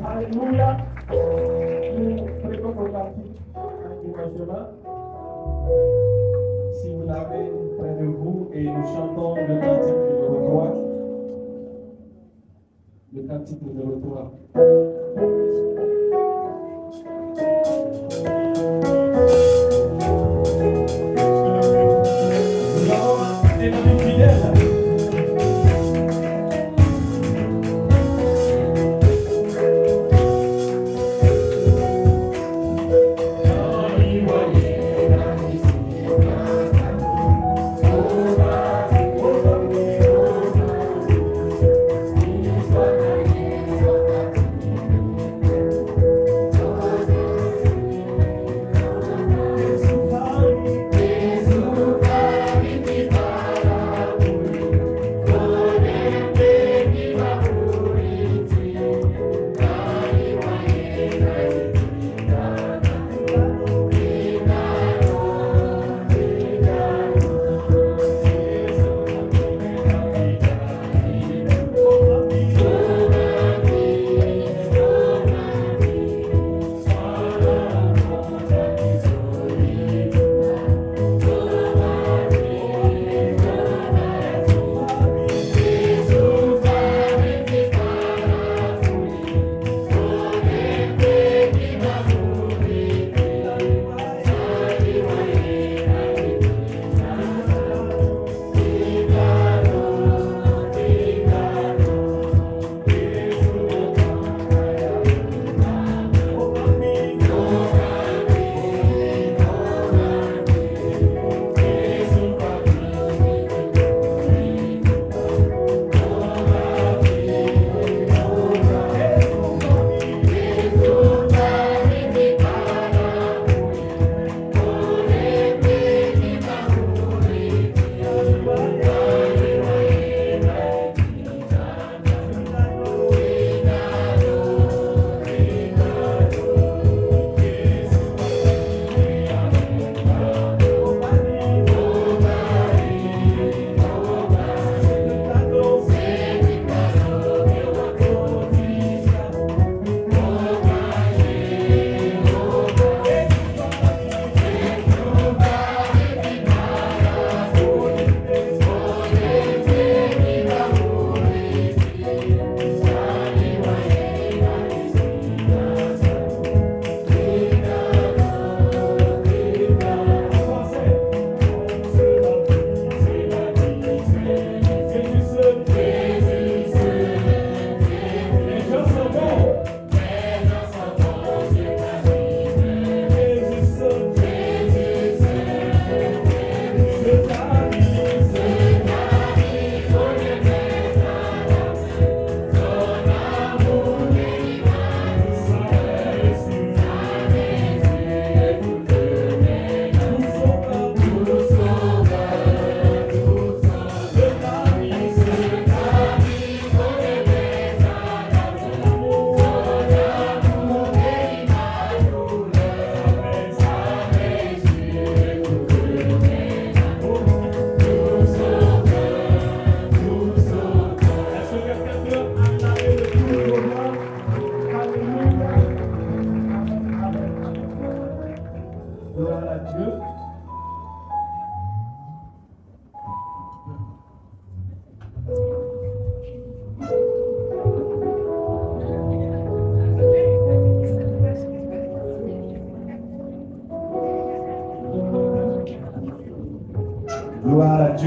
Alléluia. Nous prêtons vos parties internationales. Si vous l'avez près de vous et nous chantons le cantique numéro 3. Le cantique numéro 3. Et notre fidèle.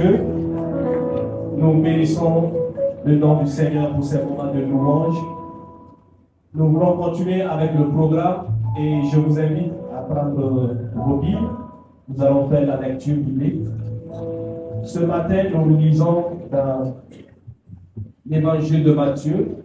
Dieu. Nous bénissons le nom du Seigneur pour ces moments de louange. Nous voulons continuer avec le programme et je vous invite à prendre vos Bibles. Nous allons faire la lecture biblique. Ce matin, nous lisons dans l'Évangile de Matthieu.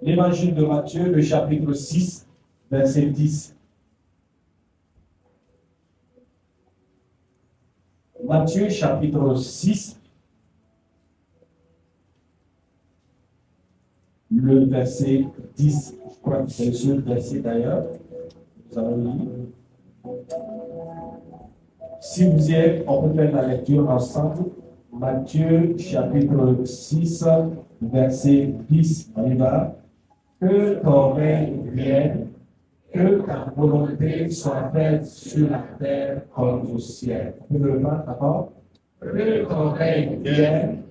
L'Évangile de Matthieu, le chapitre 6, verset 10. Matthieu, chapitre 6, le verset 10. Je crois que c'est ce verset d'ailleurs. Nous allons lire. Si vous y êtes, on peut faire la lecture ensemble. Matthieu, chapitre 6, verset 10. On y va. Que ton règne vienne, que ta volonté soit faite sur la terre comme au ciel. Vous le voyez, d'accord? Que ton règne vienne,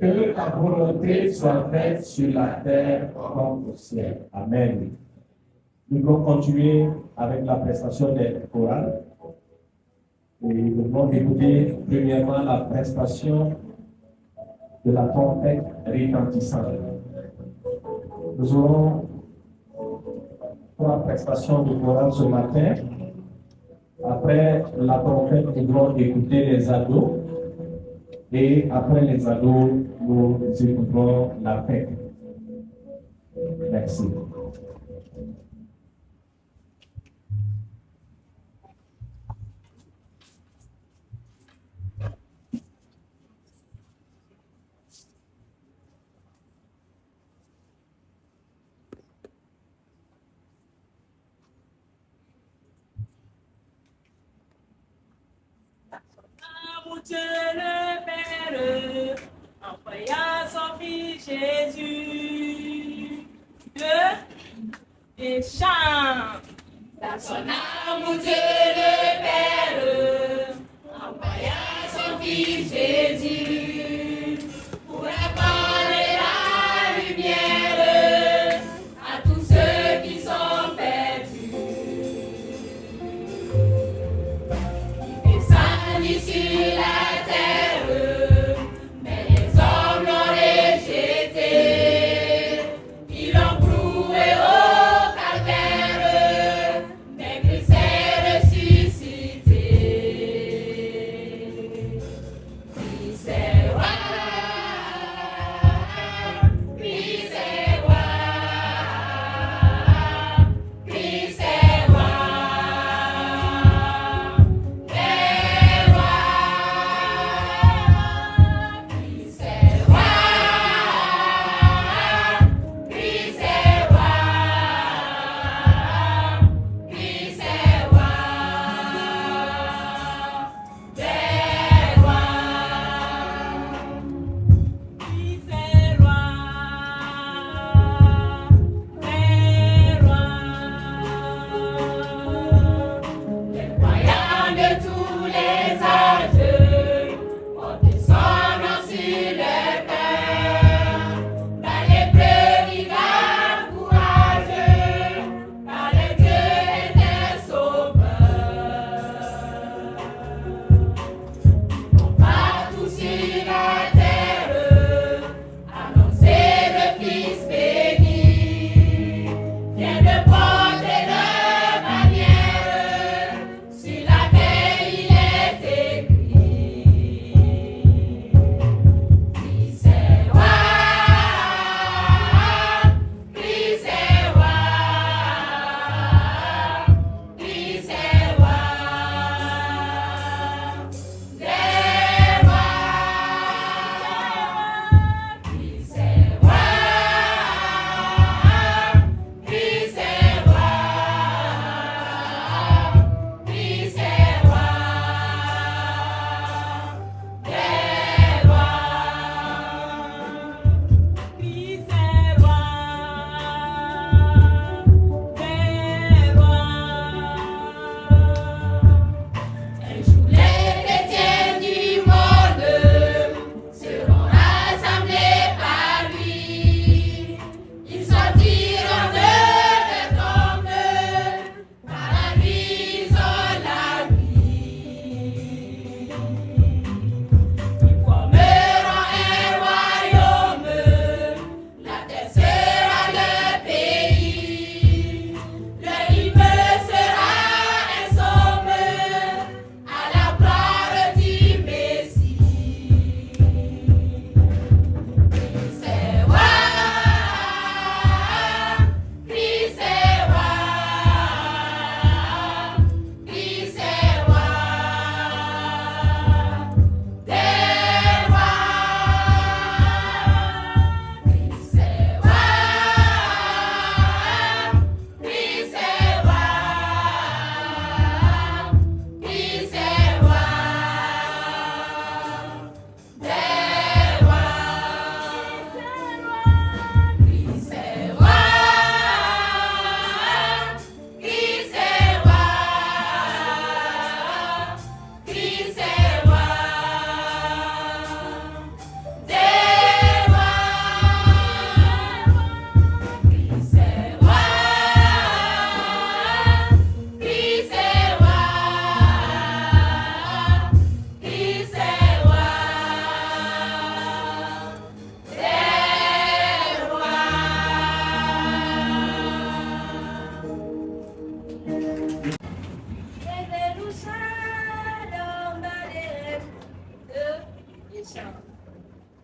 que ta volonté soit faite sur la terre comme au ciel. Amen. Nous allons continuer avec la prestation des chorales. Et nous allons écouter premièrement la prestation de la trompette retentissante. Nous aurons 3 prestations de chorale ce matin. Après la trompette, nous allons écouter les ados. Et après les ados, nous écouterons la fête. Merci. Dieu le Père, envoya son Fils Jésus. Et chante. Dans son amour, Dieu le Père, envoya son Fils Jésus pour apporter la lumière à tous ceux qui sont perdus. Il descendit sur la terre, mais les hommes l'ont rejeté. Ils l'ont cloué au calvaire, mais Christ est ressuscité.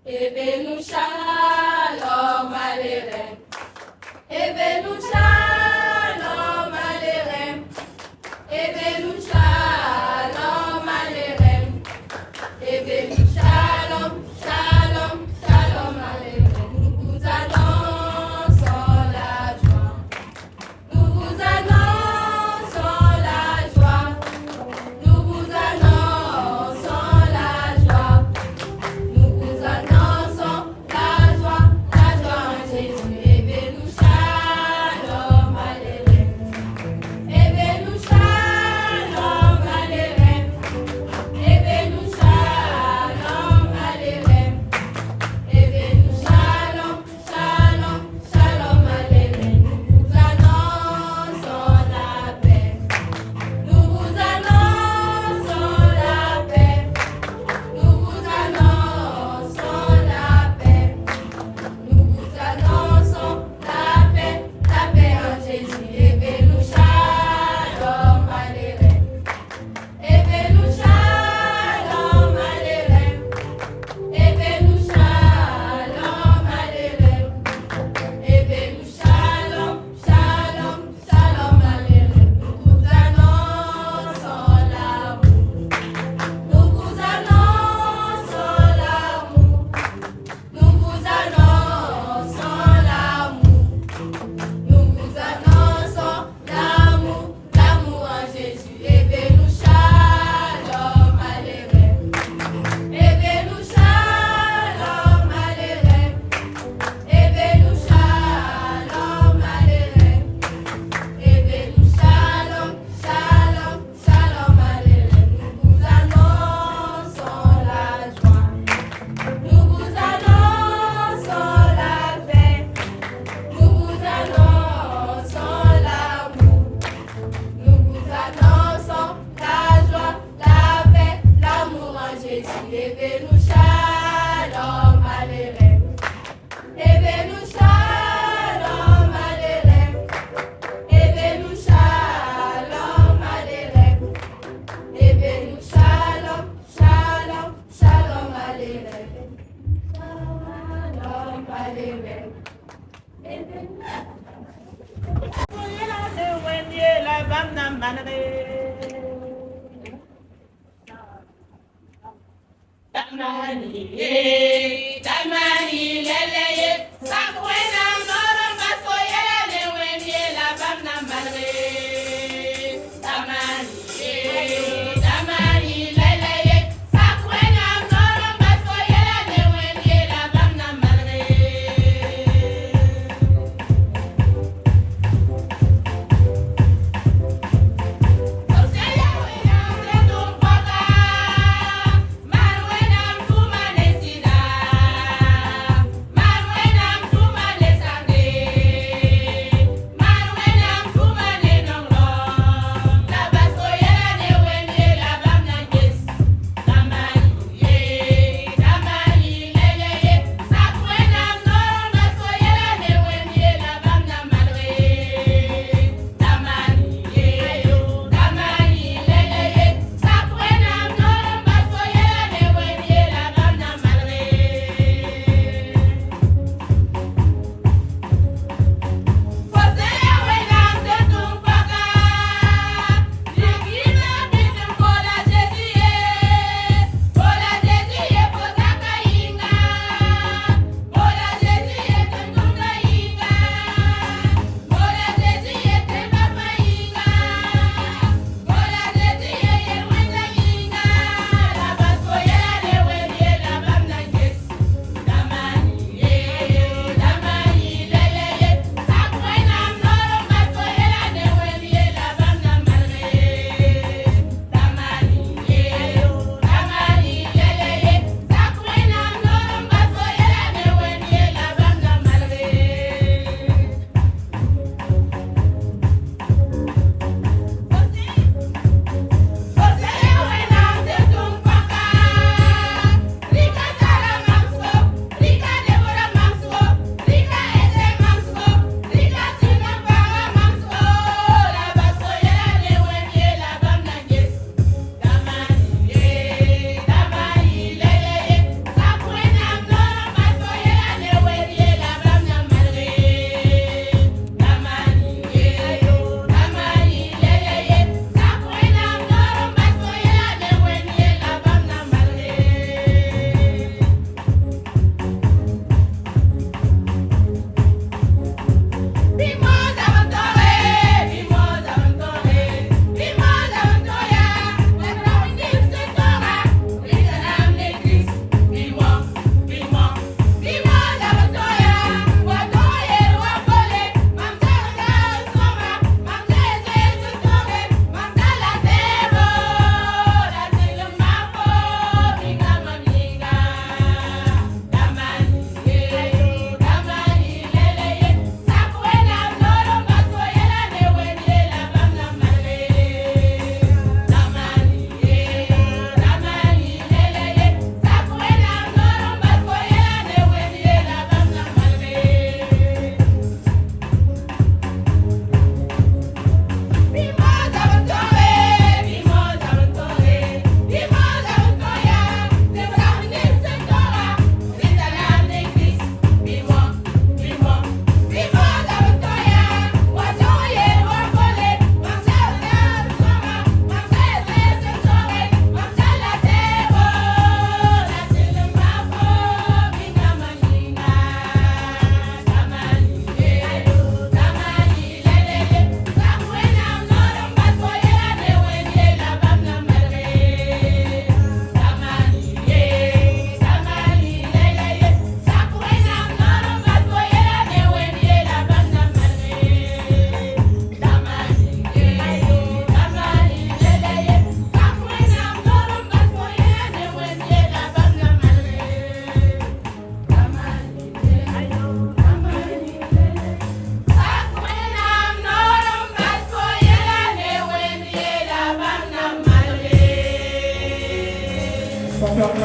Ebenu shalom alerem. Ebenu shalom alerem. Ebenu shalom alerem. Ebenu shalom, shalom, shalom alerem. Nous vous annonçons la joie. Nous vous annonçons la joie. Nous vous annonçons la joie. Nous vous annonçons la joie en Jésus. Ebenu shalom alerem. Ebenu shalom alerem. Ebenu shalom alerem. Ebenu shalom, shalom, shalom alerem. Nous vous annonçons la paix. Nous vous annonçons la paix. Nous vous annonçons la paix. Nous vous annonçons la paix en Jésus. Ebenu shalom alerem. Ebenu shalom alerem. Ebenu shalom alerem. Ebenu shalom, shalom, shalom alerem. Nous vous annonçons l'amour. Nous vous annonçons l'amour. Nous vous annonçons l'amour. Nous vous annonçons l'amour, l'amour en Jésus. Ebenu shalom alerem. Ebenu shalom alerem. Ebenu shalom alerem. Ebenu shalom, shalom, shalom alerem. Nous vous annonçons la joie. Nous vous annonçons la paix. Nous vous annonçons l'amour. Nous vous annonçons la joie, la paix, l'amour en Jésus. Ebenu shalom alerem. Ebenu shalom alerem. Ebenu shalom alerem. Ebenu shalom, shalom, shalom alerem. Shalom alerem. Tamani leleye sakwena moro masoye le wenye la bamna malre. Tamani leleye sakwena moro masoye le wenye la bamna malre. Manuela mtuma nesida.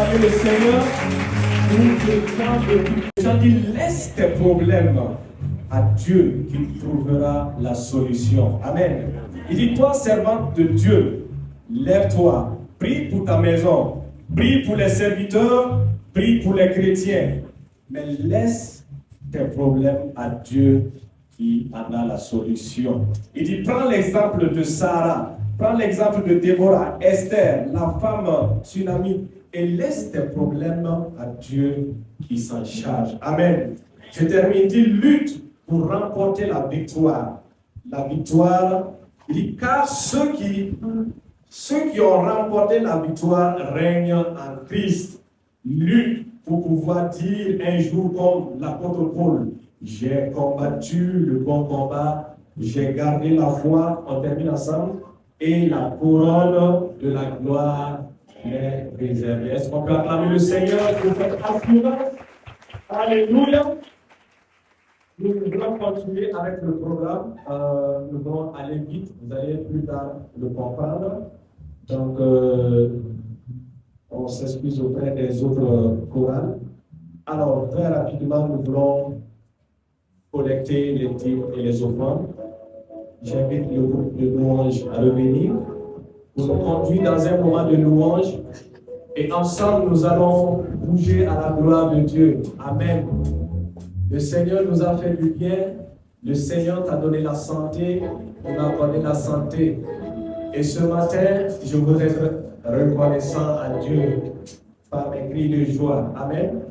acclamer le Seigneur pour que Jean dit laisse tes problèmes à Dieu qui trouvera la solution. Amen. Il dit, toi, servante de Dieu, lève-toi, prie pour ta maison, prie pour les serviteurs, prie pour les chrétiens, mais laisse tes problèmes à Dieu qui en a la solution. Il dit, prends l'exemple de Sarah, prends l'exemple de Déborah, Esther, la femme tsunami, et laisse tes problèmes à Dieu qui s'en charge. Amen. Je termine, il dit, lutte pour remporter la victoire. La victoire, il dit, car ceux qui ont remporté la victoire règnent en Christ. Lutte pour pouvoir dire un jour comme l'apôtre Paul, j'ai combattu le bon combat, j'ai gardé la foi, on termine ensemble, et la couronne de la gloire est réservée. Est-ce qu'on peut acclamer le Seigneur pour cette assurance? Alléluia. Nous allons continuer avec le programme. Nous allons aller vite. Vous allez plus tard le comprendre. Donc, on s'excuse auprès des autres chorales. Alors, très rapidement, nous voulons collecter les titres et les offrandes. J'invite le groupe de louange à revenir pour nous conduire dans un moment de louange. Et ensemble, nous allons bouger à la gloire de Dieu. Amen. Le Seigneur nous a fait du bien. Le Seigneur t'a donné la santé. On a donné la santé. Et ce matin, je voudrais être reconnaissant à Dieu par mes cris de joie. Amen.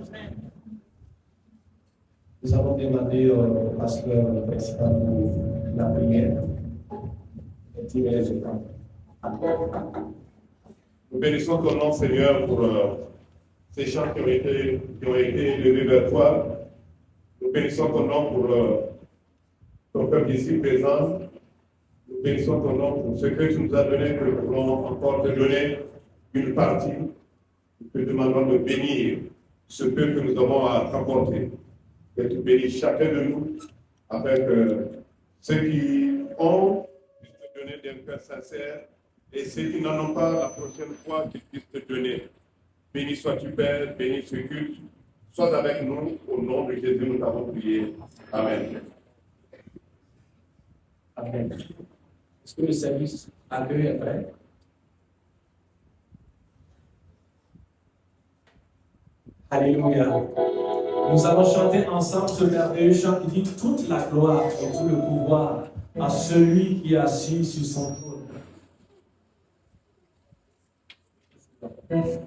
Nous allons demander au pasteur principal la prière. Nous bénissons ton nom, Seigneur, pour ces chants qui ont été élevés vers toi. Nous bénissons ton nom pour ton peuple ici présent. Nous bénissons ton nom pour ce que tu nous as donné, que nous voulons encore te donner une partie. Nous te demandons de bénir ce peu que nous avons à rencontrer. Que tu bénisses chacun de nous, avec ceux qui ont puissent te donner d'un cœur sincère, et ceux qui n'en ont pas, la prochaine fois qu'ils puissent te donner. Béni sois-tu, Père, béni ce culte. Sois avec nous, au nom de Jésus, nous t'avons prié. Amen. Amen. Est-ce que le service accueil est prêt? Alléluia. Nous allons chanter ensemble ce merveilleux chant qui dit toute la gloire et tout le pouvoir à celui qui est assis sur son trône. Thank you.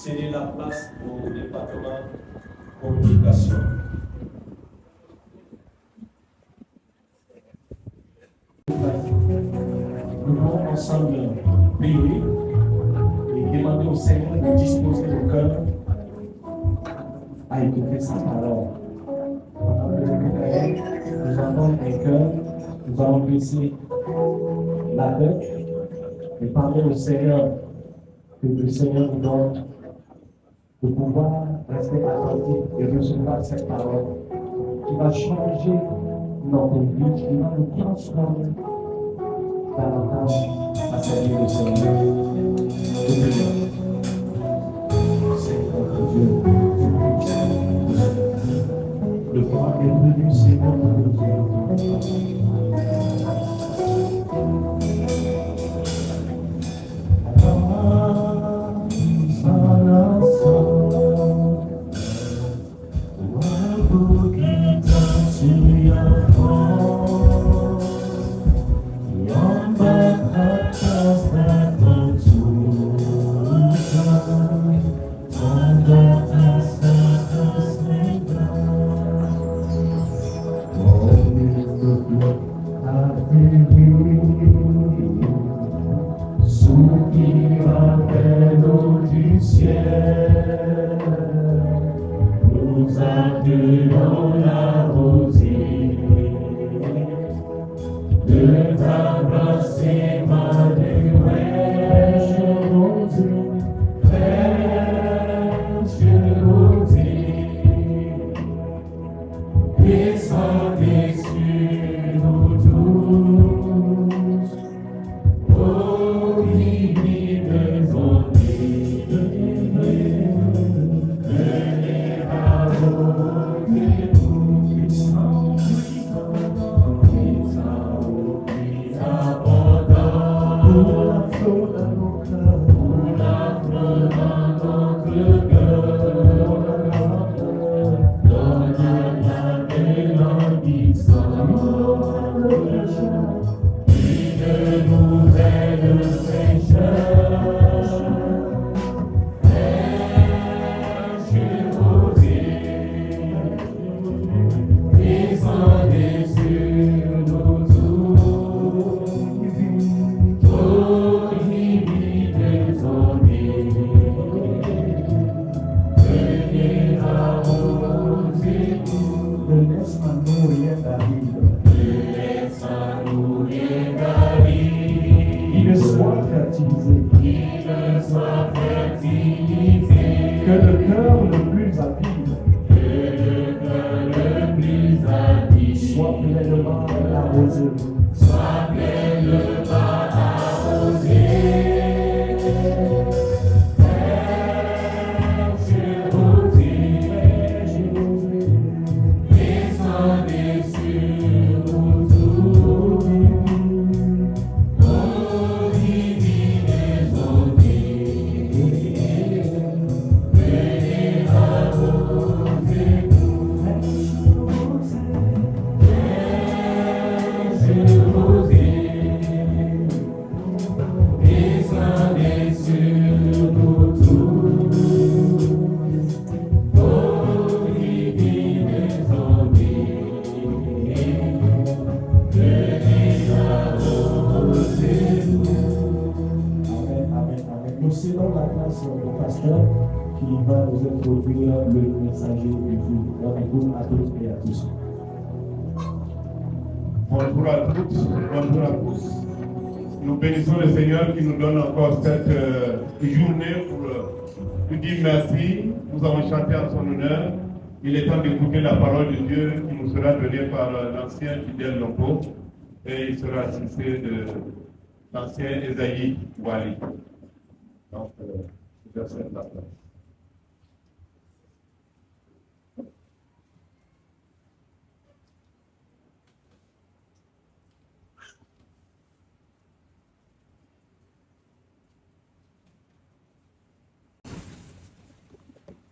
céder la place au département communication. Nous allons ensemble prier et demander au Seigneur de disposer nos cœurs à écouter sa parole. Nous avons un cœur, nous allons baisser la tête et parler au Seigneur, que le Seigneur nous donne de pouvoir rester attentif et recevoir cette parole qui va changer notre vie, qui va nous transformer davantage à servir le Seigneur. Seigneur Dieu, le roi est venu, Seigneur notre Dieu. Beyond the past that go to de dans la rosée, de t'abrasser ma fraîche rosée, fraîche rosée, descendez sur nous tous, ô divines ondes. Que le cœur le plus habile soit pleinement arrosé. Soit pleinement arrosé. Fraîche rosée, descendez sur nous tous, ô divines ondes. Nous cédons la place au pasteur qui va nous introduire le messager du jour. Bonjour à toutes et à tous. Bonjour à toutes, bonjour à tous. Nous bénissons le Seigneur qui nous donne encore cette journée pour lui dire merci. Nous avons chanté en son honneur. Il est temps d'écouter la parole de Dieu qui nous sera donnée par l'ancien Fidèle Lombo et il sera assisté de l'ancien Esaïe Wali. Donc, je vais faire la place.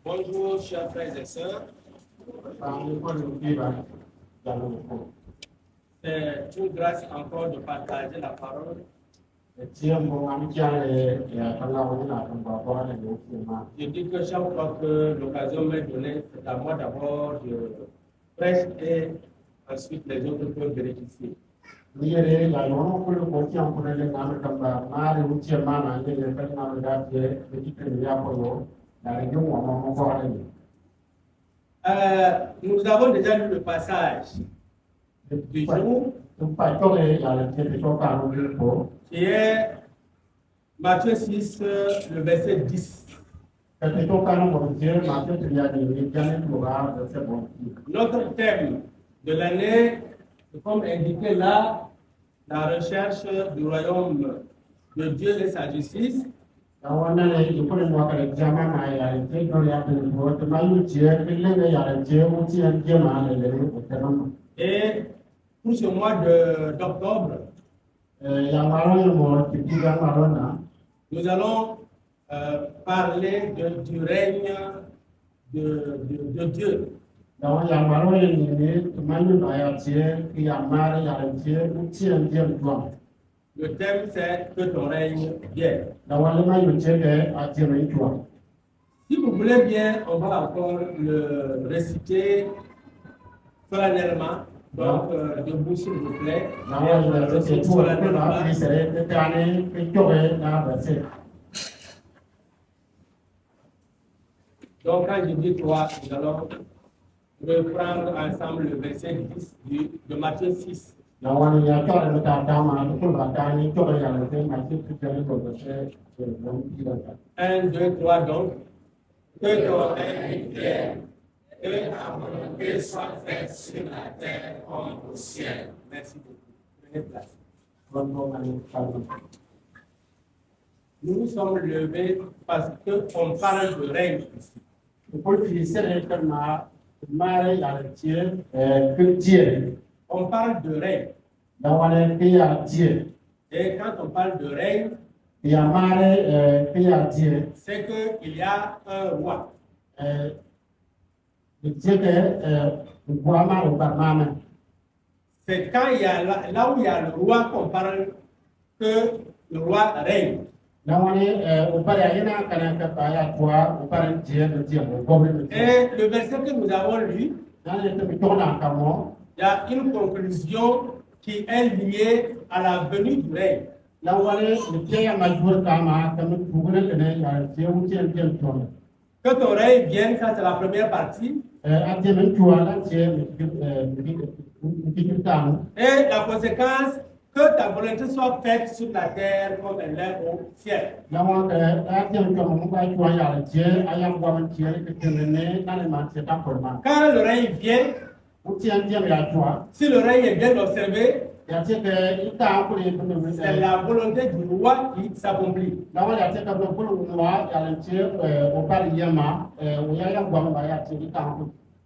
Bonjour, chers frères et sœurs. C'est une grâce encore de partager la parole. Je dis que chaque fois que l'occasion m'est donnée, c'est à moi d'abord de prêcher et ensuite les autres peuvent bénéficier. Nous avons déjà lu le passage du jour qui est Matthieu 6, le verset 10. Notre thème de l'année, comme indiqué là, la recherche du royaume de Dieu et sa justice. Et pour ce mois d'octobre, nous allons parler du règne de Dieu. Le thème c'est que ton règne vienne. Si vous voulez bien, on va encore le réciter solennellement. Donc, debout s'il vous plaît. Donc, quand je dis 3, nous allons reprendre ensemble le verset 10 de Matthieu 6. แล้ววันนี้ก็เราจะตามมาทุกคนว่าการนี้ก็อย่างเราเป็นมาที่จะได้ตัวเชื่อลงที่เราจะ 1, 2, 3 donc. Que ton règne vienne, que ta volonté soit faite sur la terre comme au ciel. Merci beaucoup. Prenez place. คนพวกนั้นไป Nous nous sommes levés parce qu'on parle de règne ici. ผู้ที่เสด็จกันมาได้อย่างเชื่อคือเจีย On parle de règne. แล้ววันนี้ที่อยากเจีย Et quand on parle de règne, ที่อยากมาได้ที่อยากเจีย c'est qu'il y a un roi. เจียก็บัวมาหรือบัดมามัน C'est quand il y a là où il y a le roi qu'on parle que le roi règne. แล้ววันนี้อุปราชนะกันกับไปบัวอุปราชเจียเจียบัวเป็น Et le verset que nous avons lu, นั่นจะเป็นตัวหนักกับหมอ il y a une conclusion qui est liée à la venue du règne. แล้ววันนี้เจียมาดูตามมาแต่มันถูกนั่นเลยอย่างเจียเจียเจียตัว Que ton règne vienne, ça c'est la première partie. อาจจะเป็นตัวนั่นเจียมีตาม Et la conséquence, que ta volonté soit faite sur la terre comme elle est au ciel. แล้วว่าอาจจะเป็นตัวของไปตัวอย่างเจียอายังบัวมันเจียก็คือเนี่ยนั่นมาเจียตั้งผลมา Quand le règne vient, เจียเจียอย่างตัว si le règne est bien observé, อย่างเช่นอีตาคนนี้เป็น c'est la volonté du roi qui s'accomplit. แล้วว่าอย่างเช่นกับเราพูดว่าอย่างเช่นโอปาริยามาว่าอย่างบัวมันอย่างเช่นอีตา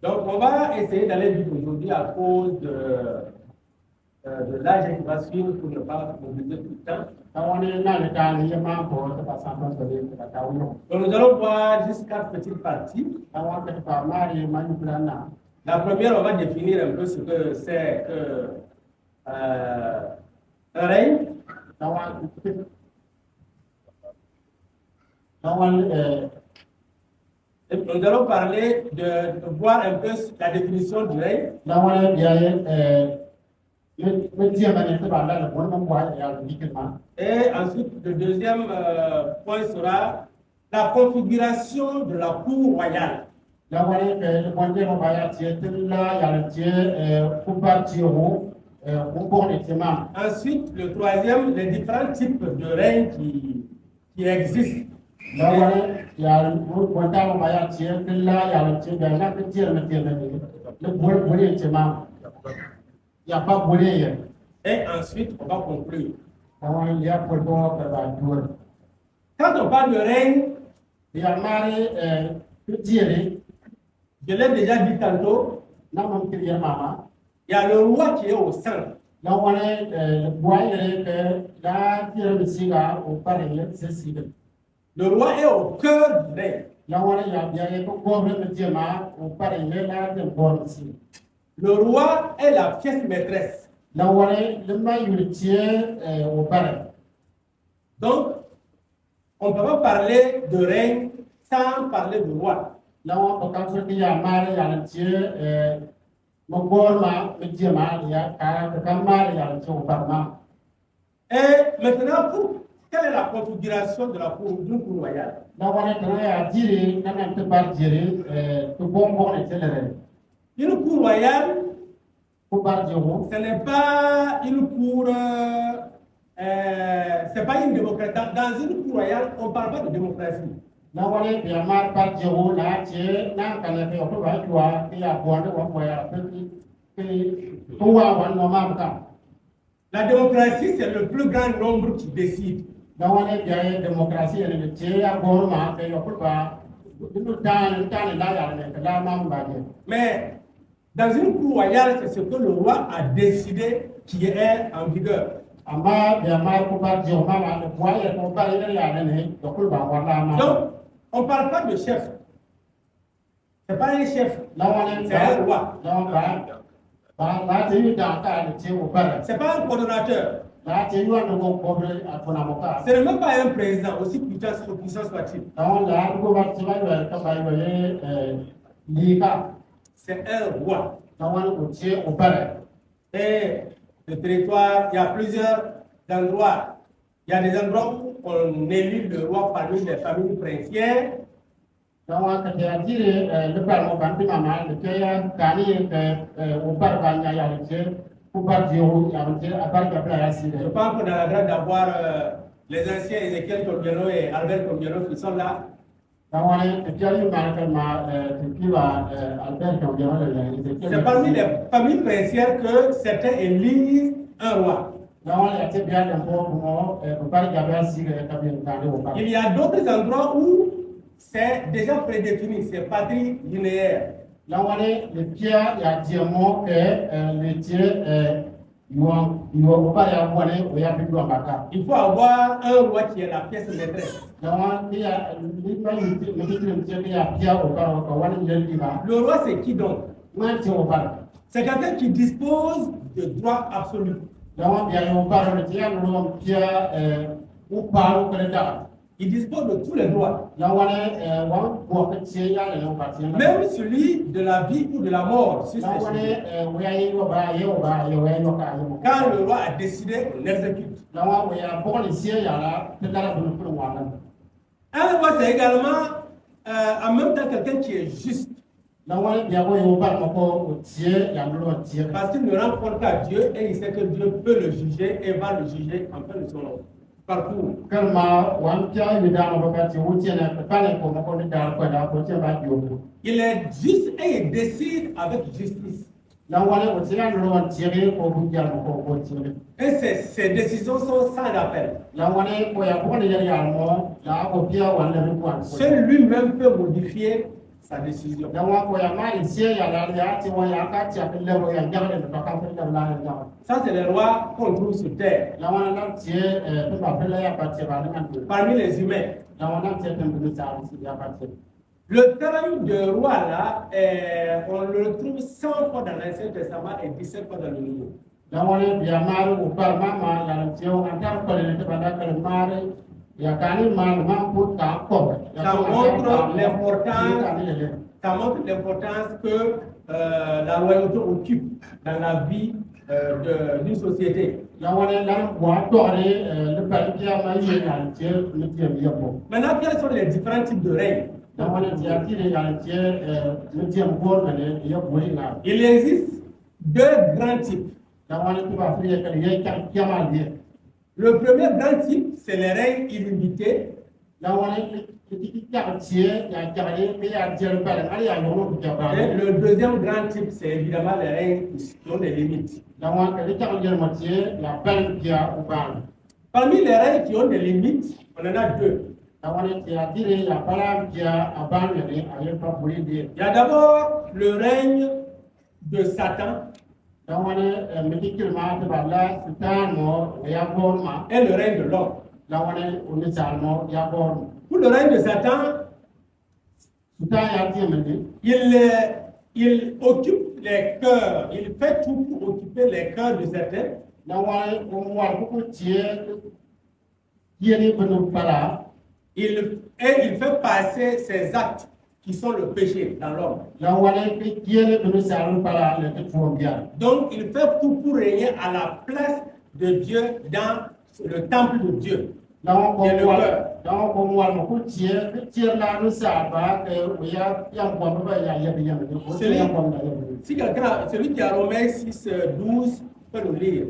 Donc on va essayer d'aller vite aujourd'hui à cause de l'âge qui va suivre pour ne pas mobiliser tout le temps. แต่วันนี้น่าจะการเยอะมากพอจะประสานกันเลยกับเจ้าหน้า Donc nous allons voir juste 4 petites parties. แต่ว่าเป็นฝ่ายมาเรียนมาอยู่ด้านหน้า La première, on va définir un peu ce que c'est que un règne. แต่ว่าEt nous allons parler de voir un peu la définition du règne. แล้ววันนี้เดี๋ยวไม่เจียมันจะแบบนั้นคนมันว่าอย่างนี้ขึ้นมา Et ensuite, le deuxième point sera la configuration de la cour royale. แล้ววันนี้เป็นคนที่เราไปเจียถึงละอย่างเจียผู้บาดเจ็บผู้บาดเจ็บมา Ensuite, le troisième, les différents types de règne qui existent. แล้ววันนี้อย่างคนที่เราไปเจียถึงละอย่างเจียแบบนั้นเจียมันเจียมันนี่แล้วบุญเจ็บมาอย่าป้าบุญเนี่ย Et ensuite, on va conclure. แล้ววันนี้อย่าปวดหัวกับแบบดู Quand on parle de règne, อย่างมาเนี่ยเจียเนี่ย je l'ai déjà dit tantôt, น้ำมันคืออย่างมา il y a le roi qui est au centre. แล้ววันนี้บัวเนี่ยก็ได้เจียมันสิกาอุปาริยะสิกา Le roi est au cœur du règne. แล้ววันนี้อย่างก็บัวมันเจียมาอุปาริยะแล้วจะบัวมันสิ Le roi est la pièce maîtresse. แล้ววันนี้เรื่องไม่อยู่เจียอุปาริ Donc, on ne peut pas parler de règne sans parler de roi. แล้วประการสุดที่อย่างมาเนี่ยอย่างเจียมาบัวมาเจียมาเนี่ยการมาอย่างเจียอุปาริมา Et maintenant, quelle est la configuration de la cour royale? แล้ววันนี้ตรงนี้จีรีนั่นเป็นบาร์จีรีตัวบงเนี่ยเจริญ Une cour royale, ผู้บาร์จีโร่ ce n'est pas une cour, c'est pas une démocratie. Dans une cour royale, on ne parle pas de démocratie. แล้ววันนี้เดี๋ยวมาบาร์จีโร่นะเจียนั่งกันเลยไปออกไปทัวร์ที่อยากบัวเนี่ยว่าบัวเป็นตัววันนอมากัน La démocratie, c'est le plus grand nombre qui décide. แล้ววันนี้เดี๋ยวเดโมคราซีเนี่ยเจียบัวมาไปออกไปดูด้านได้อย่างเนี่ยก็ได้มาบ้างเนี่ย Mais dans une cour royale, c'est ce que le roi a décidé qui est en vigueur. อามาเดี๋ยวมาผู้บาร์จีโร่มาเนี่ยบัวเนี่ยผู้บาร์เนี่ยอย่างเนี่ยก็คุณบางวันละมา Donc, on ne parle pas de chef. Ce n'est pas un chef, แล้ววันนี้ c'est un roi. แล้วบาร์จีโร่ด่าการเจียอุปาริ Ce n'est pas un coordonnateur. บาร์จีโร่เนี่ยก็บัวเป็นคนละมุก Ce n'est même pas un président, aussi puissant soit-il. แล้วแล้วผู้บาร์จีโร่เนี่ยก็ไปลีกา C'est un roi. แล้ววันนี้เจียอุปาริ Et le territoire, il y a plusieurs endroits. Il y a des endroits où on élit le roi parmi les familles princières. Lawan ke dia dire lepas mau bantu mama le kaya kani upar banyak yang je upar jauh yang je upar kapla ya sih. Je pense qu'on a la grâce d'avoir les anciens Ezekiel Tobiano et Albert Tobiano qui sont là. Lawan ke dia ni mana ma tiba Albert yang dia le. C'est parmi les familles princières que certains élisent un roi. Lawan ya te dia le mo upar kapla sih kapla kani upar. Il y a d'autres endroits où c'est déjà prédéfini, c'est patrie linéaire. Lawan le dia ya diamo le dia yuan upar ya buane ya pidu ambaka. Il faut avoir un roi qui est la pièce maîtresse. Le roi, c'est qui donc? C'est quelqu'un qui dispose de droits absolus. Il dispose de tous les droits. Même celui de la vie ou de la mort. Si quand le roi a décidé, on exécute. Un roi, c'est également en même temps quelqu'un qui est juste. Parce qu'il ne rend compte qu'à Dieu et il sait que Dieu peut le juger et va le juger en fin de son parcours. Il est juste et il décide avec justice. Et ses décisions sont sans appel. Seul lui-même peut modifier sa décision. Ça, c'est les rois qu'on trouve sur terre. Parmi les humains. Le terme de roi là, on le retrouve 100 fois dans l'Ancien Testament et 17 fois dans le Nouveau. Ça montre l'importance que la loyauté occupe dans la vie d'une société. Maintenant, quels sont les différents types de règnes? Il existe deux grands types. Le premier grand type, c'est les règnes illimités. Et le deuxième grand type, c'est évidemment les règnes qui ont des limites. Parmi les règnes qui ont des limites, on en a deux. Il y a d'abord le règne de Satan et le règne de l'homme. Pour le règne de Satan, il occupe les cœurs, il fait tout pour occuper les cœurs de certains. Il fait passer ses actes qui sont le péché dans l'homme. Donc il fait tout pour régner à la place de Dieu dans le temple de Dieu. Celui qui a Romains 6, 12 peut le lire.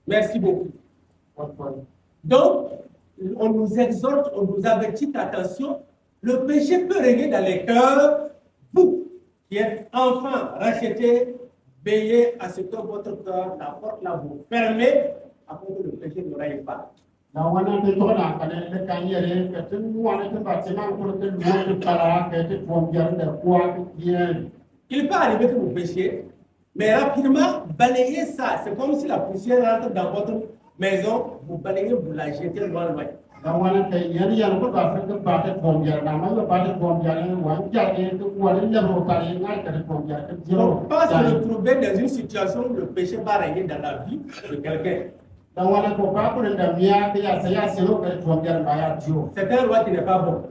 Merci beaucoup. Donc, on nous exhorte, on nous avertit d'attention. Le péché peut régner dans les cœurs. Vous, qui êtes enfants rachetés, veillez à ce que votre cœur, la porte là, vous fermez afin que le péché ne règne pas. Il peut arriver que vous péchiez, mais rapidement, balayez ça. C'est comme si la poussière rentre dans votre maison, vous balayez, vous la jetez loin. Donc, pas se retrouver dans une situation où le péché va régner dans la vie de quelqu'un. C'est un roi qui n'est pas bon.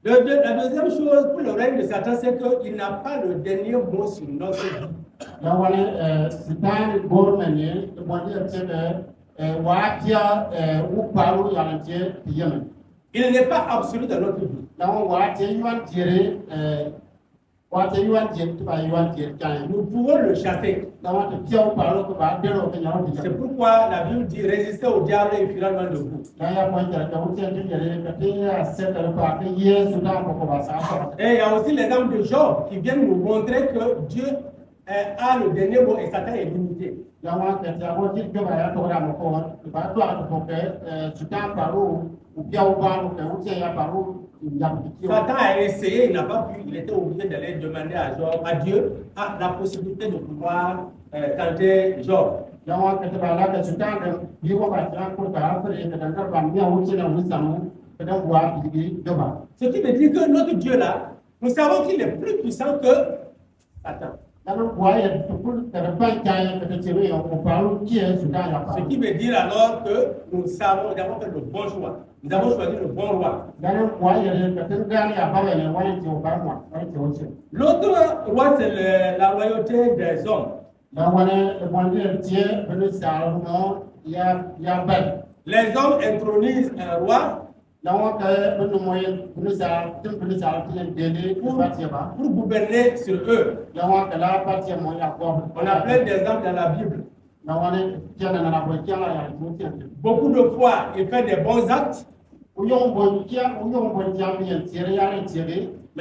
La deuxième chose pour le règne de Satan, c'est qu'il n'a pas le dernier mot sur notre vie. la wala sitan gormane wani tebe watia uparu yalantie yemen Il n'est pas absolu dans notre vie. la watia yuan tire watia yuan tire ba yuan tire kan Nous pouvons le chasser. la wata tiao paro ko ba dero ko nyawo C'est diga pourquoi la Bible dit résister au diable et il fuira loin de vous. la ya point tire ka wutia tire ka tiya setar pa ka yesu da ko ba sa ko Et il y a aussi les hommes de Job qui viennent nous montrer que Dieu a le dernier mot et Satan est limité. la wata ta ko ti ko ba ya to da mo ko ba to a ko ke sutan paro u piao ba ko wutia ya paro Satan a essayé, il n'a pas pu, il était obligé d'aller demander à Job, à Dieu, la possibilité de pouvoir tenter Job. Jangan ketebala ke sudah dan jiwa baca Quran dan terbang yang uji dan usahamu sedang buat di coba. Ce qui veut dire que notre Dieu là, nous savons qu'il est plus puissant que Satan. Lalu buat yang betul terbang jaya kecil yang upau kia sudah apa. Ce qui veut dire alors que nous savons, nous avons fait le bon choix. Nous avons choisi le bon roi. Lalu buat yang ketinggalan apa yang wanita upau wanita uji. L'autre roi, c'est la royauté des hommes. Lawan wanita dia berusaha ya baik. Les hommes intronisent un roi Lawan ke berusaha dia dede pour gouverner sur eux. Lawan ke la parti mo ya ko. On a plein d'exemples dans la Bible. Lawan dia na bo kia la ya uji. Beaucoup de fois, il fait des bons actes, mais il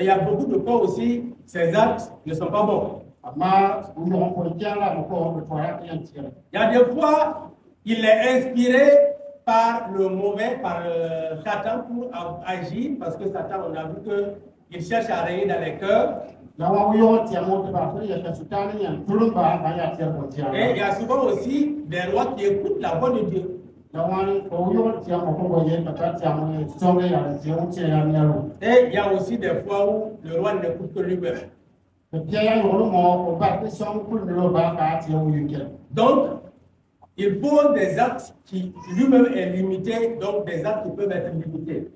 y a beaucoup de fois aussi, ces actes ne sont pas bons. Il y a des fois, il est inspiré par le mauvais, par Satan pour agir, parce que Satan, on a vu qu'il cherche à régner dans les cœurs. Et il y a souvent aussi des rois qui écoutent la voix de Dieu. Et il y a aussi des fois où le roi n'écoute que lui-même. Donc, il pose des actes qui lui-même est limité, donc des actes qui peuvent être limités.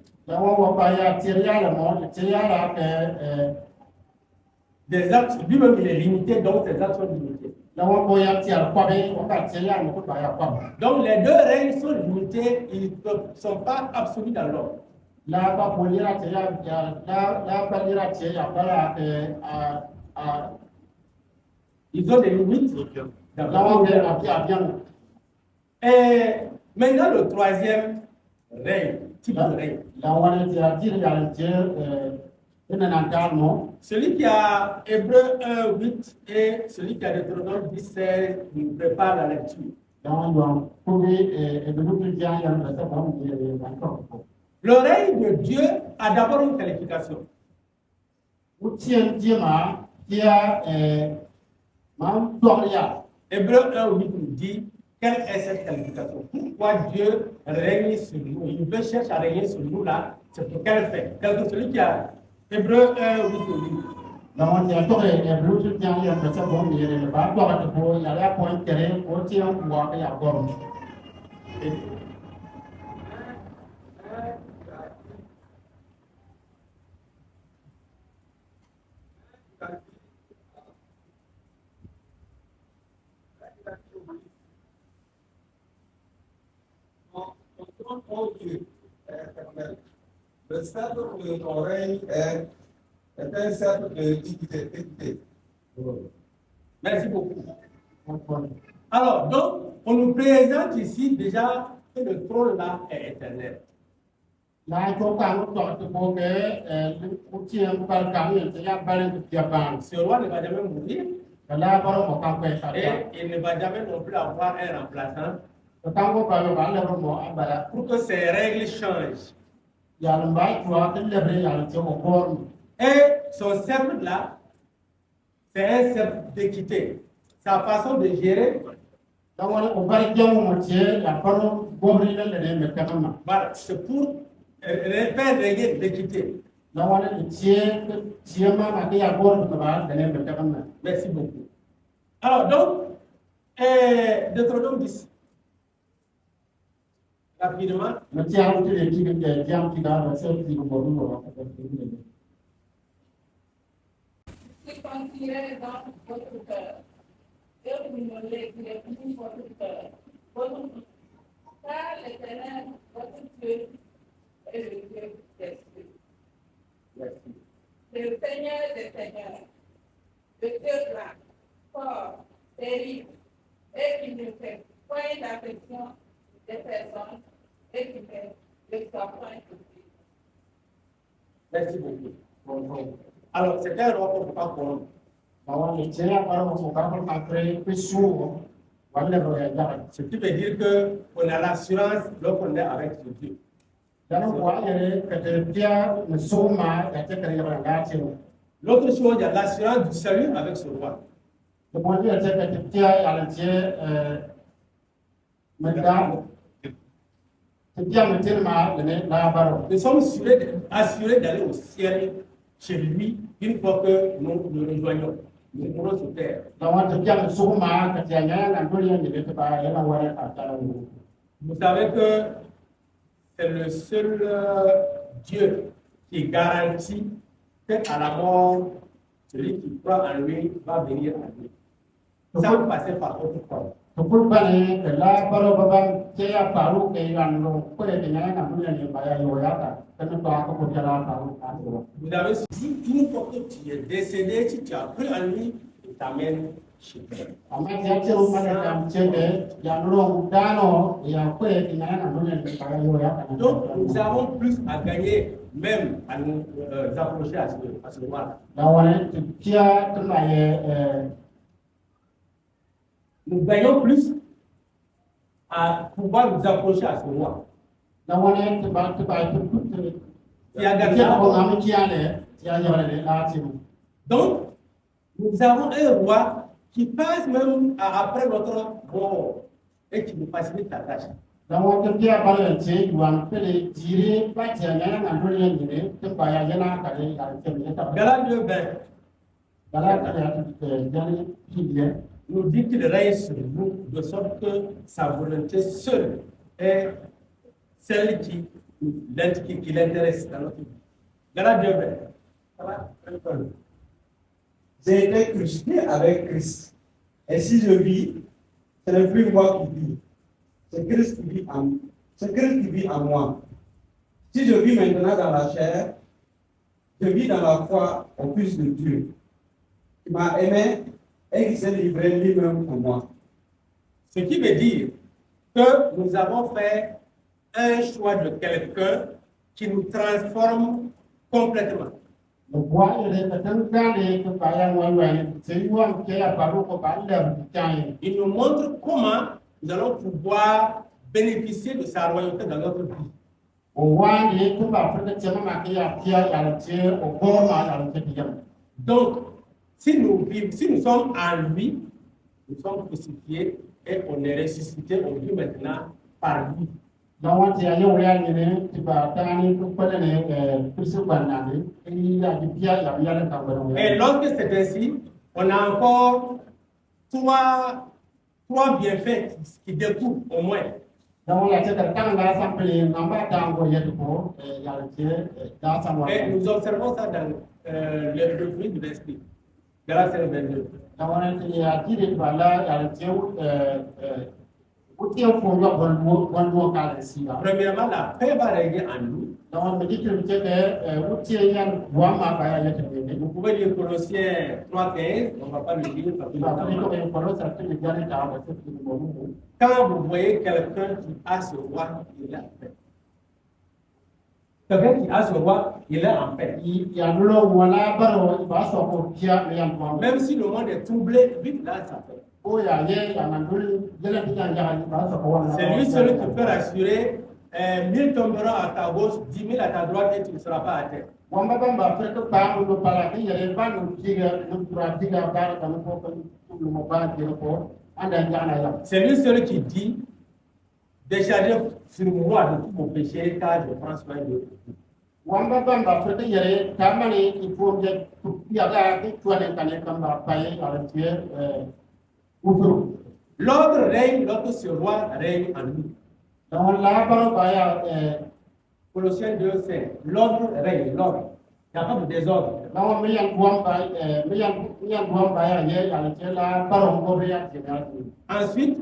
Des actes, lui-même il est limité, donc ces actes sont limités. Donc les deux règnes sont limités, ils ne sont pas absolus dans l'ordre. Ils ont des limites. Et maintenant le troisième règne, type de règne. Celui qui a Hébreux 1, 8 et celui qui a Deutéronome 10, 16 nous prépare la lecture. Le règne de Dieu a d'abord une qualification. Hébreux 1, 8 nous dit quelle est cette qualification. Pourquoi Dieu règne sur nous? Il veut chercher à régner sur nous là. C'est pour quel fait? Quel que celui qui a Hébreux 1, 8 nous dit. Le cercle de l'oreille est un cercle de dignité. Merci beaucoup. Alors, donc, on nous présente ici déjà que le trône là est éternel. Ce roi ne va jamais mourir et il ne va jamais non plus avoir un remplaçant pour que ces règles changent. Et son cercle là, c'est un cercle d'équité. Sa façon de gérer, voilà, c'est pour faire régner l'équité. Merci beaucoup. Alors donc, Deutéronome 10. Rapidement, le tiers de l'équipe qui est bien qui a la seule qui nous bonne. qui contirez dans votre cœur, et vous ne l'écrivez plus votre cœur, votre vie. Car l'Éternel, votre Dieu, est le Dieu des cieux. merci. Le Seigneur des seigneurs, le Dieu grand, fort, terrible, et qui ne fait point d'affection des personnes, et qui ne le soit point de Dieu. Merci beaucoup. Alors, c'est un roi qu'on ne peut pas comprendre. Bahwa le tiers par rapport au rapport après que souvent, voilà le regard. Ce qui veut dire qu'on a l'assurance lorsqu'on est avec ce Dieu. Dans le roi, il y a que le tiers ne sont pas, il y a que le regard. L'autre chose, il y a l'assurance du salut avec ce roi. Le point de vue, c'est que le tiers, il y a le tiers, maintenant, le tiers me tient mal, là-bas. Nous sommes assurés d'aller au ciel chez lui une fois que nous le rejoignons. Nous pourrons sur terre. Donc, le tiers me sont mal, que tiers, il y a un peu de il est pas, il y a un warrior à terre. Vous savez que c'est le seul Dieu qui garantit qu'à la mort, celui qui croit en lui va venir à lui. Sans passer par autre forme. Tukul bani la baro babam ceya paru ke yanlo ko de nyana na bunya ni baya yo yata kan to ako ko jala paru kan. Vous avez dit une fois que tu es décédé, si tu as cru en lui, il t'amène chez lui. Ama ya ceru mana kam cebe yanlo dano ya ko de nyana na bunya ni baya yo yata. Donc nous avons plus à gagner même à nous approcher à ce roi. Dawane tia tunaye Nous gagnons plus à pouvoir nous approcher à ce roi. dawane te ba tu Qui a gagné. tia ko ngam tia le tia yore le la ti. Donc, nous avons un roi qui passe même après notre mort et qui nous facilite la tâche. Dawane tia ba le ti wan pele jiri ba tia nyana na bunya ni te ba ya yana ka le ya te ni ta. Galates 2:20 Dala ka ya jani pilier. nous dit qu'il règne sur nous de sorte que sa volonté seule est celle qui l'intéresse dans notre vie. Galates 2:20. Ça va? J'ai été crucifié avec Christ. Et si je vis, ce n'est plus moi qui vis. C'est Christ qui vit en moi. Si je vis maintenant dans la chair, je vis dans la foi au Fils de Dieu, qui m'a aimé et qui s'est livré lui-même pour moi. Ce qui veut dire que nous avons fait un choix de quelqu'un qui nous transforme complètement. Le bois est le temps que Paya Moyen, c'est lui qui a parlé au parler du temps. Il nous montre comment nous allons pouvoir bénéficier de sa royauté dans notre vie. Au roi, il est tout à fait tellement marqué à Pierre, à la terre, au corps, à la terre. Donc, si nous sommes en lui, nous sommes crucifiés et on est ressuscité, on vit maintenant par lui. Donc, il y a un réel, tu vas t'amener pour pas donner plus de bananes. Il y a du Pierre, il y a le cameroun. Et lorsque c'est ainsi, on a encore trois bienfaits qui découlent au moins. Donc, la terre, quand on a samplé, on va t'envoyer il y a le terre, dans sa moitié. Et nous observons ça dans le fruit de l'esprit. Galates 22. Donc, il y a dit que voilà, il y a le terre, Premièrement, la paix va régner en nous. Vous pouvez lire Colossiens 3:15, on ne va pas le lire parce que quand vous voyez quelqu'un qui a ce roi, il est en paix. Quelqu'un qui a ce roi, il est en paix. Même si le monde est troublé, lui, il a sa paix. C'est lui seul qui peut rassurer 1000 tomberont à ta gauche, 10 000 à ta droite et tu ne seras pas à terre. C'est lui seul qui dit déchargez sur moi de tous vos péchés car je prends soin de vous. L'ordre règne lorsque ce roi règne en nous. Donc là, par Colossiens 2, c'est l'ordre règne, l'ordre. Il n'y a pas de désordre. donc mais yan boam ba mais yan boam ba ya ye ya le la par on go ya Ensuite,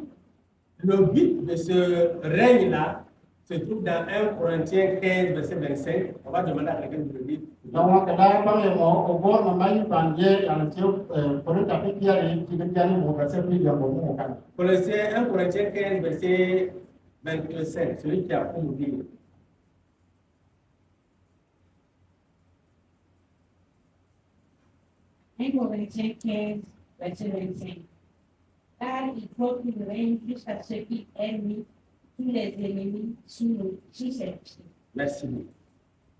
le but de ce règne-là se trouve dans 1 Corinthiens 15, verset 25. On va demander à quelqu'un de le lire. donc là par mo o bo ma mai ban ye ya le pour ta pe ya le ti ga ni mo ga se pi ya mo kan. Colossiens 1 Corinthiens 15, verset 25. Celui qui a pour nous dire. 1 Corinthiens 15, verset 25. Car il faut qu'il règne jusqu'à ce qui ait mis tous les ennemis sous ses pieds. Merci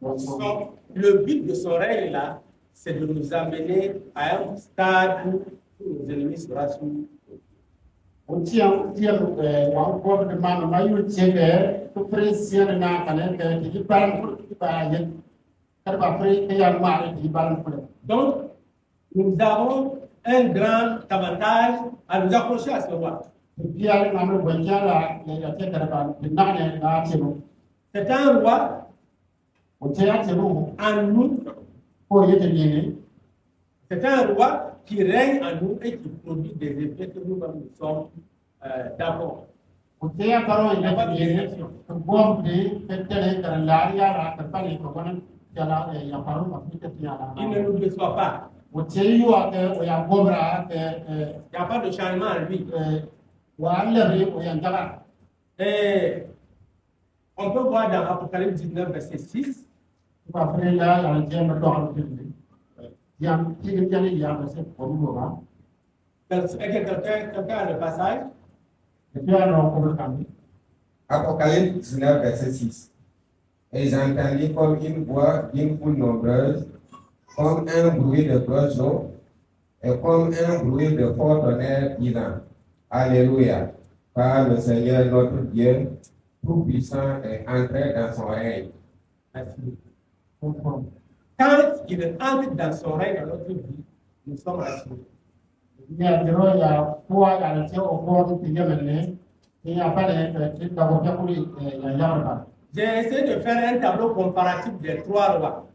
beaucoup. Le but de son règne-là, c'est de nous amener à un stade où tous nos ennemis seront sous. On tient wa ko de ma ma yu che ke to pression na kan ke ti par ko ti ba ye kar ba pre ke ya ma ti ba ko. Donc, nous avons un grand avantage à nous accrocher à ce roi. Puis ya na mo ban ya la ya te kar ba na ne na che mo. C'est un roi O che ya che mo en nous, ko ye te ni c'est un roi qui règne en nous et qui produit des effets que nous-mêmes nous sommes d'accord. o che ya paro ye te ni ko bom de te te kar la ya ra ka pa ni ko ban ya la ya paro ma ti te ya Il ne la. nous déçoit pas. O che yu a ke o ya gobra ke Il n'y a pas de changement en lui. wa le ri o ya ndaba. Et on peut voir dans Apocalypse 19, verset 6, Ba pre la ya je ma do ha ti ya ti ke ni ya ba se ko mo ba. est-ce que quelqu'un a le passage? Et puis alors ko ka ni. Apocalypse 19, verset 6. Et j'entendis comme une voix d'une foule nombreuse, comme un bruit de grosses eaux, et comme un bruit de fort tonnerre, disant Alléluia, car le Seigneur notre Dieu, tout-puissant, est entré dans son règne. Merci. Quand il entre dans son règne dans notre vie, nous sommes rassurés. Ya jero ya ko ya le che o ko ti ya ne. Ni ya pa le ti da ko ya ko ya ya ba. J'ai essayé de faire un tableau comparatif des trois rois.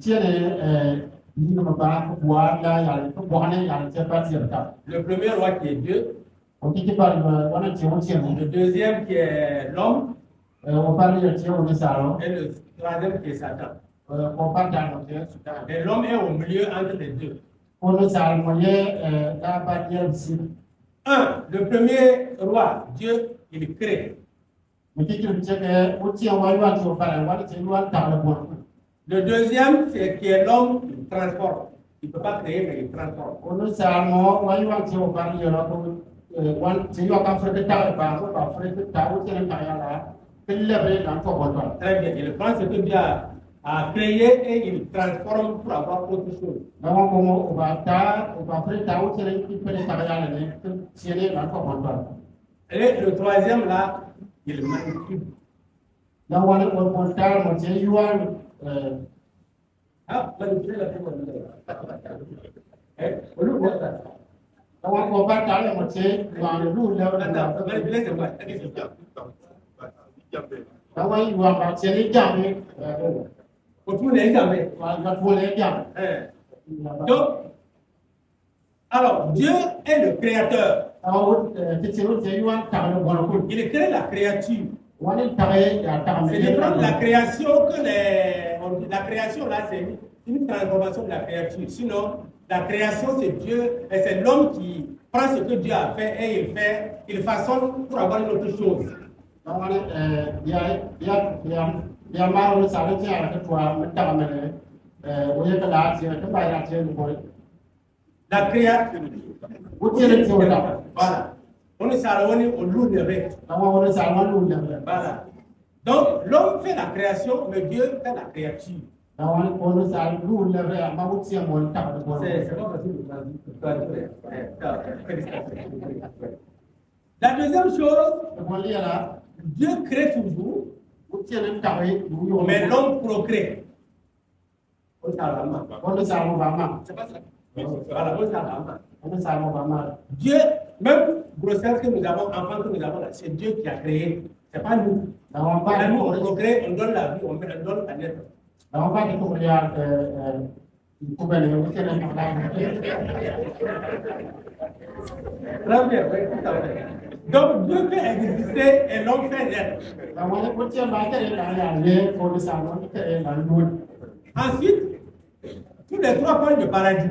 Tiene ni no ba ko wa la ya le ko wa ne ya le che pa ti ta. Le premier roi qui est Dieu, O ti pa wa na che o che ne. le deuxième qui est l'homme, O pa le che o ni sa ro. et le troisième qui est Satan. O pa da no che su ta. Et l'homme est au milieu entre les deux. O ni sa mo ye da ba ye si. Le premier roi, Dieu, il crée. Mi ti tu che ke o ti wa wa ti o pa wa ti wa ta le bo. Le deuxième, c'est qui est l'homme, il transforme. Il ne peut pas créer, mais il transforme. O ni sa mo wa wa ti o pa ye ro ko wan ti yo ka fre ta ba ko ba fre ta o ti na ya la. Quel le dans ko bo. Très bien. Il prend ce que Dieu a créé et il transforme pour avoir autre chose. Donc, on va faire ta ou tirer qui peut les travailler tirer dans ton compte. Et le troisième là, il manipule. Donc, on va faire mon tirer yuan. Manipuler la personne. Donc, on va faire mon tirer dans le loup. Manipuler, c'est quoi? Donc, il va tirer jamais. Autour des gamins. Il va trouver les gamins. Donc, alors, Dieu est le créateur. Il crée la créature. C'est différent de la création que la création là, c'est une transformation de la créature. Sinon, la création, c'est Dieu et c'est l'homme qui prend ce que Dieu a fait et il façonne pour avoir une autre chose. La créature. Voilà. On est salé au loup de bête. Voilà. Donc, l'homme fait la création, mais Dieu fait la créature. C'est pas facile de traduire. La deuxième chose, Dieu crée toujours, mais l'homme procrée. C'est pas ça. Voilà, Dieu, même grossesse que nous avons, enfants que nous avons là, c'est Dieu qui a créé. C'est pas nous. Et nous, on progrès, on donne la vie, on donne la naître. Đó ba cái tụi nhà của bên này cái này mặc đang Très bien, oui, tout à fait. Donc, Dieu fait exister et l'homme fait naître. Đó mà cái chuyện mà cái này là gì cô đi sang nó cái này là luôn. Ensuite, tous les trois points de paradis.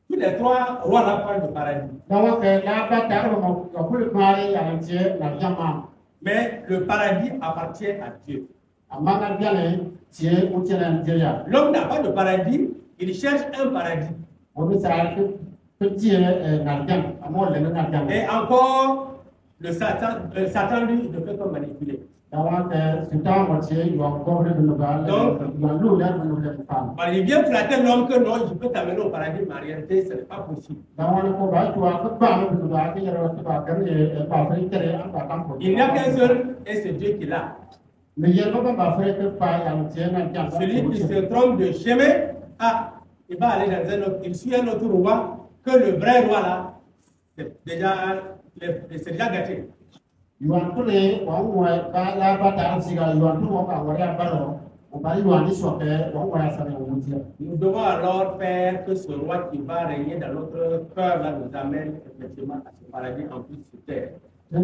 Tous les trois rois là points de paradis. Đó mà cái là ba cái mà có phụ được mai là gì là gì mà. Mais le paradis appartient à Dieu. Mà cái này chỉ có chuyện là gì à? L'homme n'a pas de paradis, il cherche un paradis. Cô đi sang cái chuyện là gì? Mà lên là gì? Et encore, le Satan lui ne peut pas manipuler. Đó cái sự tăng một chế có được được là luôn là luôn là phàm. Il vient flatter l'homme que non, je peux t'amener au paradis, mais en réalité, ce n'est pas possible. Đó là cô bảo cho các bạn được là cái rồi các bạn cái này bảo phải cái này ăn bảo tăng. Il n'y a qu'un seul, et c'est Dieu qui l'a. Celui qui se trompe de chemin, il va aller dans un autre, il suit un autre roi, que le vrai roi là, c'est déjà gâté. Nous devons alors faire que ce roi qui va régner dans notre cœur là nous amène effectivement à ce paradis en plus sur terre. Que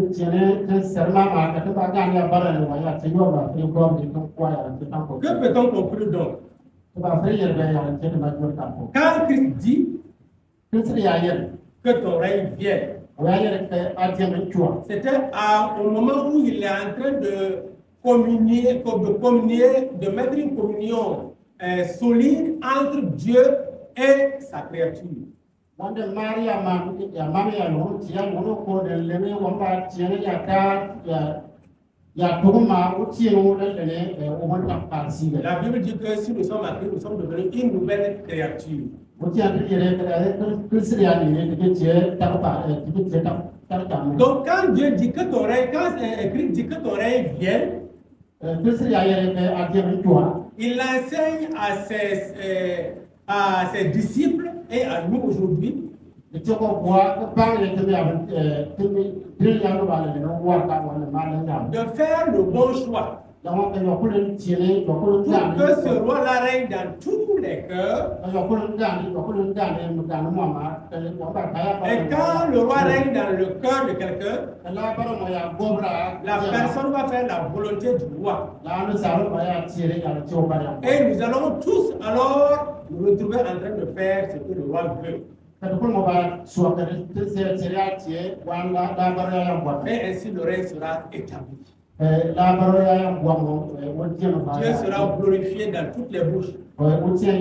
peut-on conclure donc? Quand Christ dit que ton règne vienne, c'était au moment où il est en train de communier, de mettre une communion solide entre Dieu et sa créature. La Bible dit que si nous sommes à Christ, nous sommes devenus une nouvelle créature. Donc quand Dieu dit que ton règne, quand Christ dit que ton règne vienne, il enseigne à ses disciples et à nous aujourd'hui de faire le bon choix. Pour que ce roi-là règne dans tous les cœurs. Et quand le roi règne dans le cœur de quelqu'un, la personne va faire la volonté du roi. Et nous allons tous alors nous retrouver en train de faire ce que le roi veut. Et ainsi le règne sera établi. Dieu sera glorifié dans toutes les bouches, dans tous les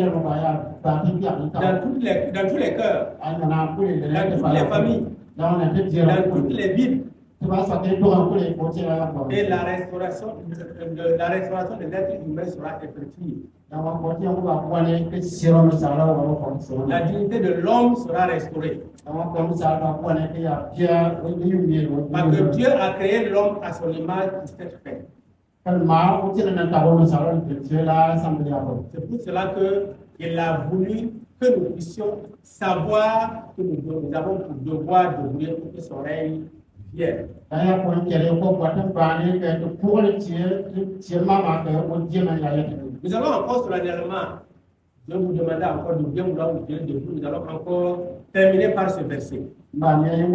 cœurs, dans toutes les familles, dans toutes les villes. Et la restauration de l'être humain sera effective. La dignité de l'homme sera restaurée. Parce que Dieu a créé l'homme à son image qui s'est fait. C'est pour cela qu'il a voulu que nous puissions savoir que nous avons pour devoir d'ouvrir pour que son règne vienne. Nous allons encore solennellement, je vous demande encore de bien vouloir vous dire de vous, nous allons encore terminer par ce verset. Matthieu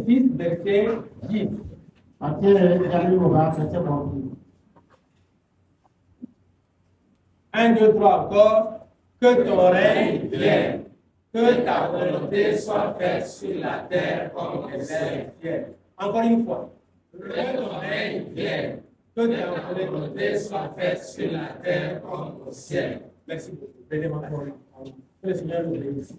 6, verset 10. 1, 2, 3 encore. Que ton règne vienne, que ta volonté soit faite sur la terre comme au ciel. Encore une fois. Que ton règne vienne, que ta volonté soit faite sur la terre comme au ciel. Merci beaucoup. Que le Seigneur nous bénisse.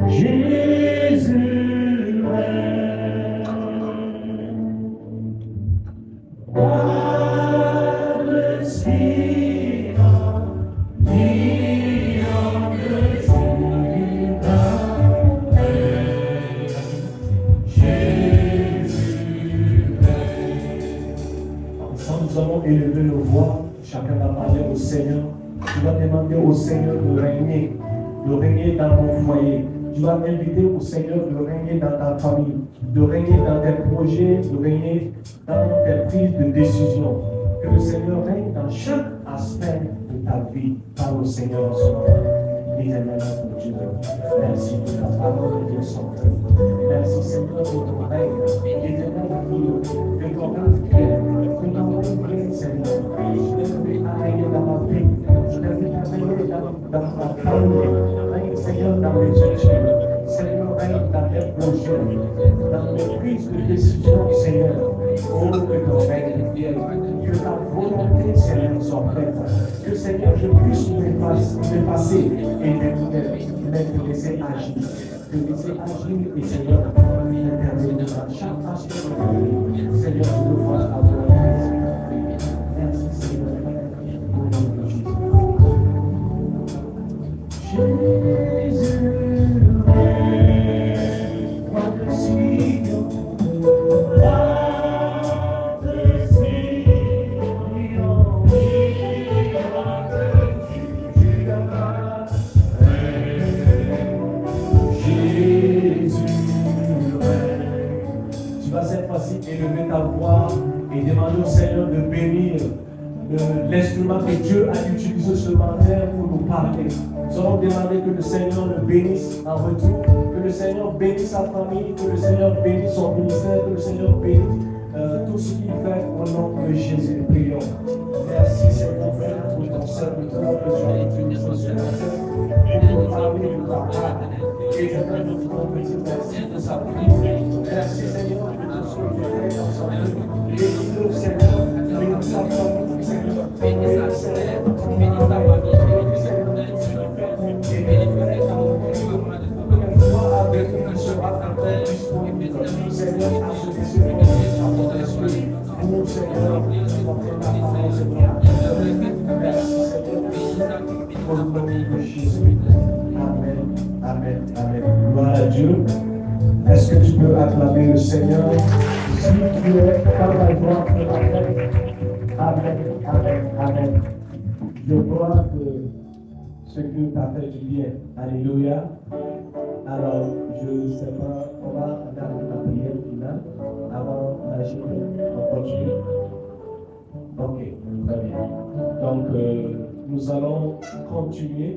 Jésus, le Seigneur, régner dans ton foyer. Tu vas inviter au Seigneur de régner dans ta famille, de régner dans tes projets, de régner dans tes prises de décision. Que le Seigneur règne dans chaque aspect de ta vie. Parle au Seigneur en ce moment. Éternel notre Dieu, merci pour ta parole de son cœur. Merci Seigneur pour ton règne. Éternel Dieu, que ton règne vienne, que ton règne vienne Seigneur. Je t'invite à régner dans ma vie. Je t'invite à régner dans ma famille. Règne Seigneur dans mes études. Seigneur règne dans mes projets, dans mes prises de décision Seigneur. Oh que ton règne vienne. Que ta volonté Seigneur soit faite. Que Seigneur je puisse m'effacer et mais te laisser agir. Te laisser agir et Seigneur, intervenir dans chaque aspect de ma vie. Seigneur, je le vois à toi. Merci Seigneur. Au nom de Jésus. Jésus, moi je suis élever ta voix et demander au Seigneur de bénir l'instrument que Dieu a utilisé ce matin pour nous parler. Nous allons demander que le Seigneur le bénisse en retour, que le Seigneur bénisse sa famille, que le Seigneur bénisse son ministère, que le Seigneur bénisse tout ce qu'il fait au nom de Jésus. Prions. Merci Seigneur pour ton serviteur que tu as utilisé ce matin pour nous parler de ta part. Éternel, nous voulons te dire merci de sa vie. Merci Seigneur pour tout ce que tu fais dans sa vie. Bénis-le Seigneur, bénis sa famille Seigneur, bénis sa Seigneur, bénis sa famille, bénis Seigneur, et bénis avec nous sera encore disponible. Seigneur, à ce que ce à ton esprit, nous Seigneur, porter ta parole Seigneur. Merci Seigneur, pour le nom de Jésus. Amen, amen, amen. Gloire à Dieu. Est-ce que tu peux acclamer le Seigneur? Si tu es dans la joie de la fête. Amen, amen, amen. Je crois que ce que tu as fait du bien. Alléluia. Alors, je ne sais pas, on va regarder la prière finale avant d'agir. On continue. Ok, très bien. Donc, nous allons continuer